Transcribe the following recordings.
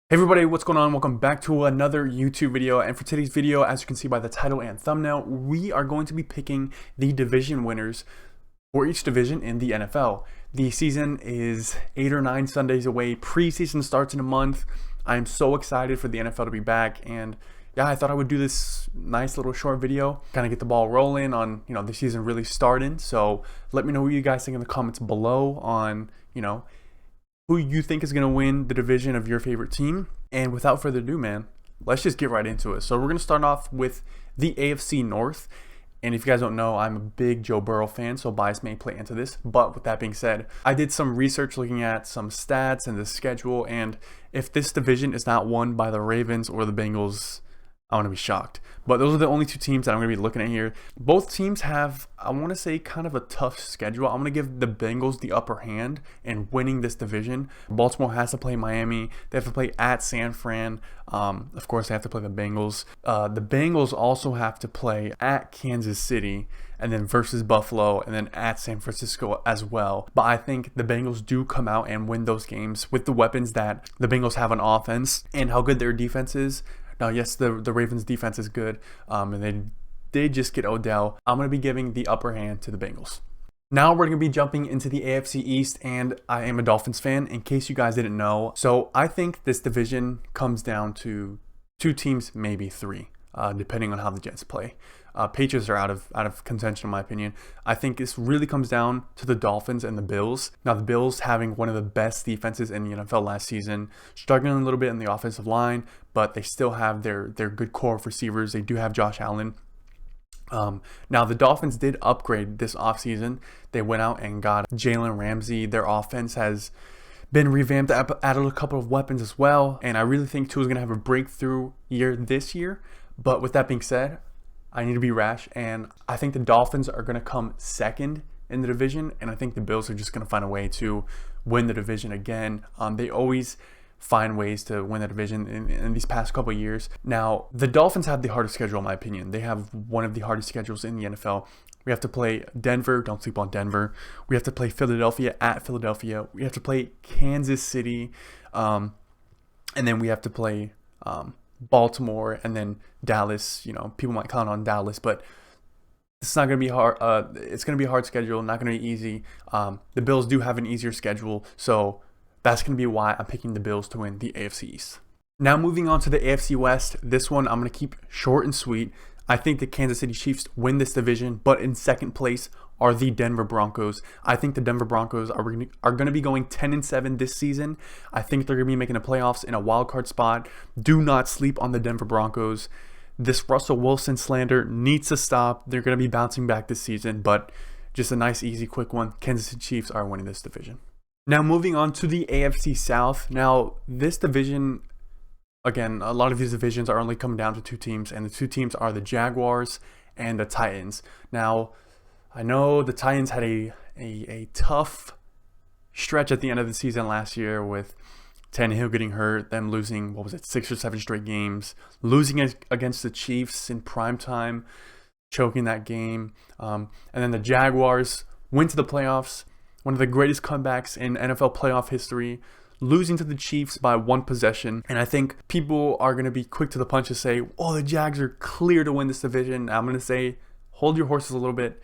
Hey everybody, what's going on? Welcome back to another YouTube video. And for today's video, as you can see by the title and thumbnail, we are going to be picking the division winners for each division in the NFL. The season is 8 or 9 Sundays away. Preseason starts in a month. I am so excited for the NFL to be back, and yeah, I thought I would do this nice little short video, kind of get the ball rolling on, the season really starting. So let me know what you guys think in the comments below on, who you think is going to win the division of your favorite team. And without further ado, man, let's just get right into it. So we're going to start off with the AFC North. And if you guys don't know, I'm a big Joe Burrow fan, so bias may play into this. But with that being said, I did some research looking at some stats and the schedule. And if this division is not won by the Ravens or the Bengals, I want to be shocked. But those are the only two teams that I'm going to be looking at here. Both teams have, I want to say, kind of a tough schedule. I'm going to give the Bengals the upper hand in winning this division. Baltimore has to play Miami. They have to play at San Fran. Of course, they have to play the Bengals. The Bengals also have to play at Kansas City, and then versus Buffalo, and then at San Francisco as well. But I think the Bengals do come out and win those games with the weapons that the Bengals have on offense and how good their defense is. Now, yes, the Ravens defense is good, and they did just get Odell. I'm going to be giving the upper hand to the Bengals. Now we're going to be jumping into the AFC East, and I am a Dolphins fan, in case you guys didn't know. So I think this division comes down to 2 teams, maybe 3, depending on how the Jets play. Patriots are out of contention in my opinion. I think this really comes down to the Dolphins and the Bills. Now the Bills having one of the best defenses in the NFL last season, struggling a little bit in the offensive line, but they still have their good core of receivers. They do have Josh Allen. Now the Dolphins did upgrade this offseason. They went out and got Jalen Ramsey. Their offense has been revamped, added a couple of weapons as well, and I really think Tua is going to have a breakthrough year this year. But with that being said, I need to be rash, and I think the Dolphins are going to come second in the division, and I think the Bills are just going to find a way to win the division again. They always find ways to win the division in these past couple of years. Now, the Dolphins have the hardest schedule in my opinion. They have one of the hardest schedules in the NFL. We have to play Denver. Don't sleep on Denver. We have to play Philadelphia at Philadelphia. We have to play Kansas City, and then we have to play Baltimore, and then Dallas. People might count on Dallas, but it's not going to be hard. It's going to be a hard schedule, not going to be easy. The Bills do have an easier schedule, so that's going to be why I'm picking the Bills to win the AFC East. Now moving on to the AFC West, this one I'm going to keep short and sweet. I think the Kansas City Chiefs win this division, but in second place are the Denver Broncos. I think the Denver Broncos are going to be going 10-7 this season. I think they're going to be making the playoffs in a wild card spot. Do not sleep on the Denver Broncos. This Russell Wilson slander needs to stop. They're going to be bouncing back this season, but just a nice, easy, quick one. Kansas City Chiefs are winning this division. Now moving on to the AFC South. Now this division, again, a lot of these divisions are only coming down to 2 teams, and the 2 teams are the Jaguars and the Titans. Now, I know the Titans had a tough stretch at the end of the season last year with Tannehill getting hurt, them losing, 6 or 7 straight games, losing against the Chiefs in primetime, choking that game. And then the Jaguars went to the playoffs, one of the greatest comebacks in NFL playoff history, losing to the Chiefs by 1 possession. And I think people are going to be quick to the punch to say, oh, the Jags are clear to win this division. I'm going to say, hold your horses a little bit.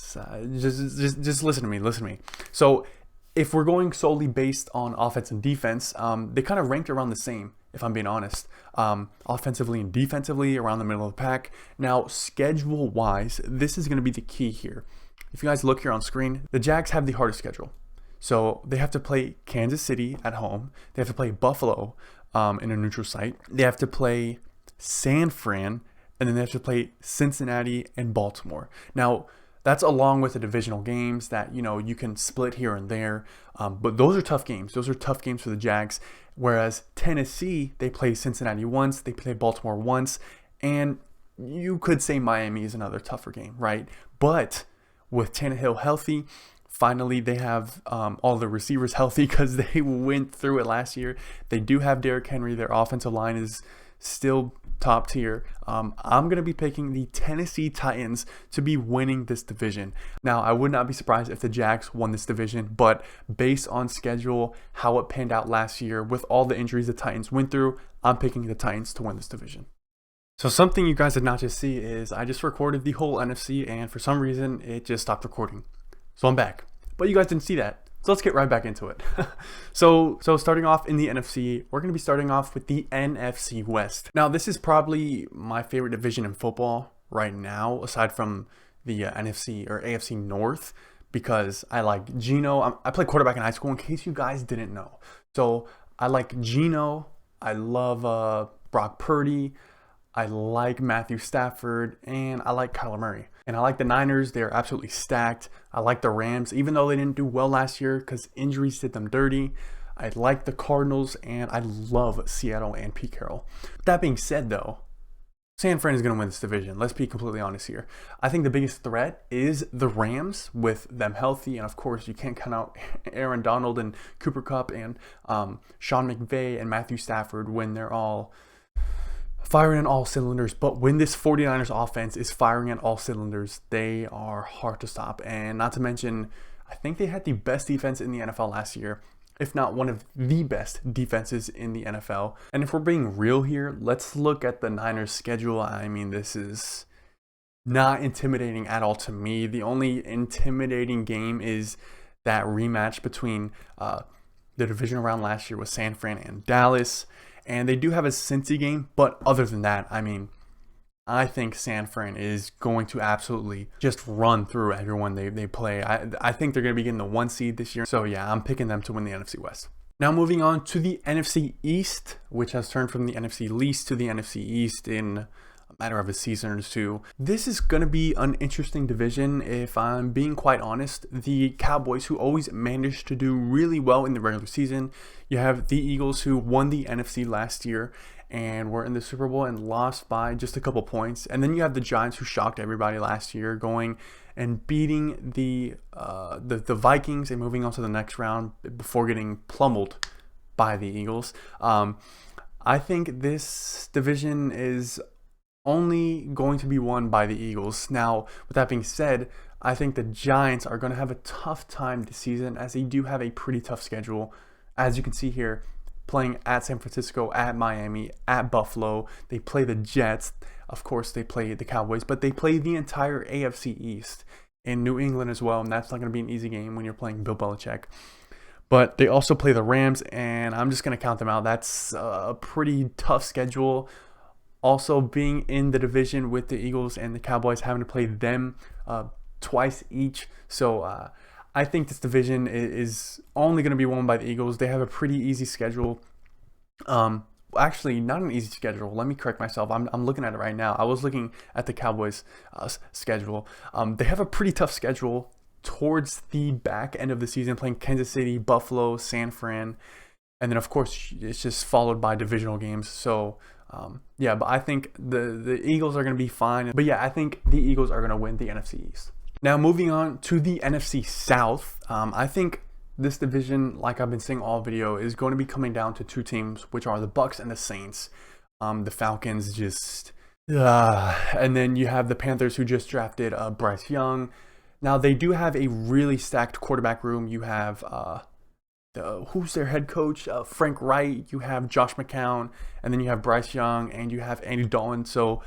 Just listen to me. So if we're going solely based on offense and defense, they kind of ranked around the same, if I'm being honest. Offensively and defensively, around the middle of the pack. Now, schedule-wise, this is going to be the key here. If you guys look here on screen, the Jags have the hardest schedule. So they have to play Kansas City at home. They have to play Buffalo in a neutral site. They have to play San Fran, and then they have to play Cincinnati and Baltimore. Now, that's along with the divisional games that, you can split here and there. But those are tough games. Those are tough games for the Jags. Whereas Tennessee, they play Cincinnati once, they play Baltimore once, and you could say Miami is another tougher game, right? But with Tannehill healthy, Finally, they have all the receivers healthy because they went through it last year. They do have Derrick Henry. Their offensive line is still top tier. I'm going to be picking the Tennessee Titans to be winning this division. Now, I would not be surprised if the Jags won this division, but based on schedule, how it panned out last year with all the injuries the Titans went through, I'm picking the Titans to win this division. So something you guys did not just see is I just recorded the whole NFC, and for some reason it just stopped recording. So I'm back, but you guys didn't see that. So let's get right back into it. So starting off in the NFC, we're going to be starting off with the NFC West. Now, this is probably my favorite division in football right now, aside from the NFC or AFC North, because I like Geno. I played quarterback in high school, in case you guys didn't know. So I like Geno. I love Brock Purdy. I like Matthew Stafford, and I like Kyler Murray. And I like the Niners. They're absolutely stacked. I like the Rams, even though they didn't do well last year because injuries did them dirty. I like the Cardinals, and I love Seattle and Pete Carroll. That being said, though, San Fran is going to win this division. Let's be completely honest here. I think the biggest threat is the Rams with them healthy. And, of course, you can't count out Aaron Donald and Cooper Kupp and Sean McVay and Matthew Stafford when they're all firing on all cylinders. But when this 49ers offense is firing on all cylinders, they are hard to stop. And not to mention, I think they had the best defense in the NFL last year, if not one of the best defenses in the NFL. And if we're being real here, let's look at the Niners schedule. I mean, this is not intimidating at all to me. The only intimidating game is that rematch between the divisional round last year with San Fran and Dallas. And they do have a Cincy game, but other than that, I mean, I think San Fran is going to absolutely just run through everyone they play. I think they're going to be getting the 1 seed this year. So yeah, I'm picking them to win the NFC West. Now moving on to the NFC East, which has turned from the NFC least to the NFC East in a matter of a season or two. This is going to be an interesting division, if I'm being quite honest. The Cowboys, who always managed to do really well in the regular season. You have the Eagles, who won the NFC last year and were in the Super Bowl and lost by just a couple points. And then you have the Giants, who shocked everybody last year, going and beating the Vikings and moving on to the next round before getting pummeled by the Eagles. I think this division is only going to be won by the Eagles. Now, with that being said, I think the Giants are going to have a tough time this season, as they do have a pretty tough schedule. As you can see here, playing at San Francisco, at Miami, at Buffalo. They play the Jets. Of course, they play the Cowboys, but they play the entire AFC East in New England as well, and that's not going to be an easy game when you're playing Bill Belichick. But they also play the Rams, and I'm just going to count them out. That's a pretty tough schedule. Also, being in the division with the Eagles and the Cowboys, having to play them twice each. So I think this division is only going to be won by the Eagles. They have a pretty easy schedule. Actually, not an easy schedule. Let me correct myself. I'm looking at it right now. I was looking at the Cowboys' schedule. They have a pretty tough schedule towards the back end of the season, playing Kansas City, Buffalo, San Fran. And then, of course, it's just followed by divisional games. So, yeah, but I think the Eagles are going to be fine. But, yeah, I think the Eagles are going to win the NFC East. Now, moving on to the NFC South, I think this division, like I've been saying all video, is going to be coming down to two teams, which are the Bucs and the Saints. The Falcons just... and then you have the Panthers, who just drafted Bryce Young. Now, they do have a really stacked quarterback room. You have... who's their head coach? Frank Wright. You have Josh McCown, and then you have Bryce Young, and you have Andy Dalton. So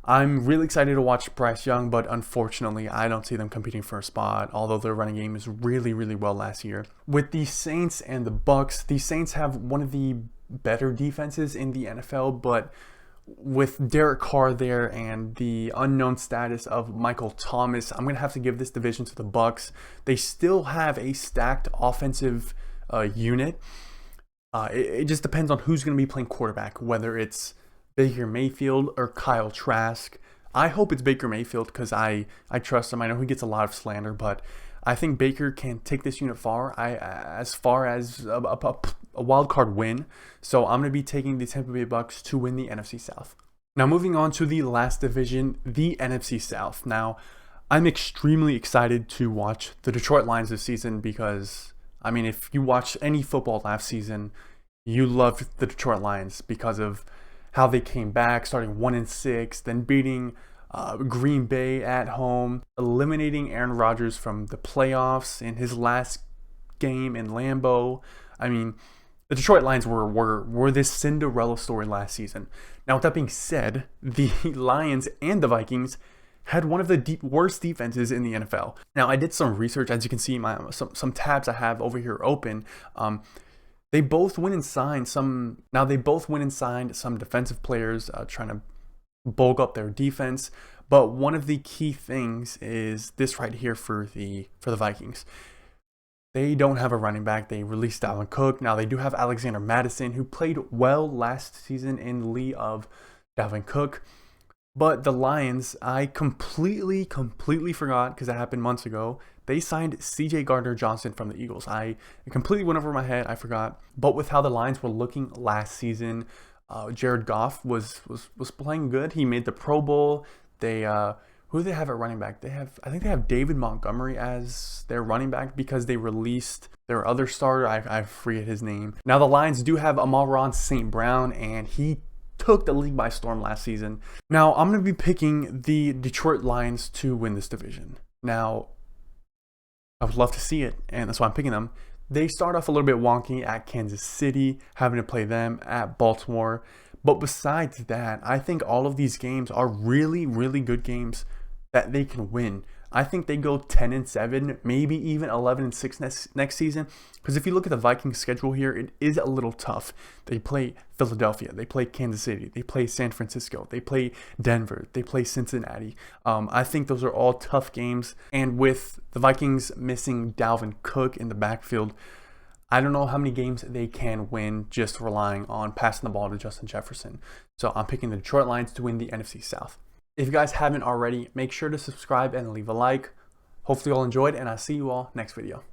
I'm really excited to watch Bryce Young, but unfortunately, I don't see them competing for a spot, although their running game is really, really well last year. With the Saints and the Bucs, the Saints have one of the better defenses in the NFL, but with Derek Carr there and the unknown status of Michael Thomas, I'm going to have to give this division to the Bucs. They still have a stacked offensive unit. It just depends on who's going to be playing quarterback, whether it's Baker Mayfield or Kyle Trask. I hope it's Baker Mayfield because I trust him. I know he gets a lot of slander, but I think Baker can take this unit as far as a wild card win. So I'm going to be taking the Tampa Bay Bucs to win the NFC South. Now moving on to the last division, the NFC South. Now, I'm extremely excited to watch the Detroit Lions this season because, I mean, if you watched any football last season, you loved the Detroit Lions because of how they came back, starting 1-6, then beating Green Bay at home, eliminating Aaron Rodgers from the playoffs in his last game in Lambeau. I mean, the Detroit Lions were this Cinderella story last season. Now, with that being said, the Lions and the Vikings had one of the worst defenses in the NFL. Now, I did some research, as you can see, some tabs I have over here open. They both went and signed some. Now, they both went and signed some defensive players, trying to bulk up their defense. But one of the key things is this right here for the Vikings. They don't have a running back. They released Dalvin Cook. Now, they do have Alexander Mattison, who played well last season in lieu of Dalvin Cook. But the Lions, I completely forgot, because it happened months ago. They signed C.J. Gardner-Johnson from the Eagles. It completely went over my head. I forgot. But with how the Lions were looking last season, Jared Goff was playing good. He made the Pro Bowl. They who do they have at running back? I think they have David Montgomery as their running back because they released their other starter. I forget his name. Now the Lions do have Amon-Ra St. Brown, and he took the league by storm last season. Now, I'm going to be picking the Detroit Lions to win this division. Now, I would love to see it, and that's why I'm picking them. They start off a little bit wonky at Kansas City, having to play them at Baltimore. But besides that, I think all of these games are really good games that they can win. I think they go 10-7, maybe even 11-6 next season. Because if you look at the Vikings schedule here, it is a little tough. They play Philadelphia, they play Kansas City, they play San Francisco, they play Denver, they play Cincinnati. I think those are all tough games. And with the Vikings missing Dalvin Cook in the backfield, I don't know how many games they can win just relying on passing the ball to Justin Jefferson. So I'm picking the Detroit Lions to win the NFC South. If you guys haven't already, make sure to subscribe and leave a like. Hopefully you all enjoyed, and I'll see you all next video.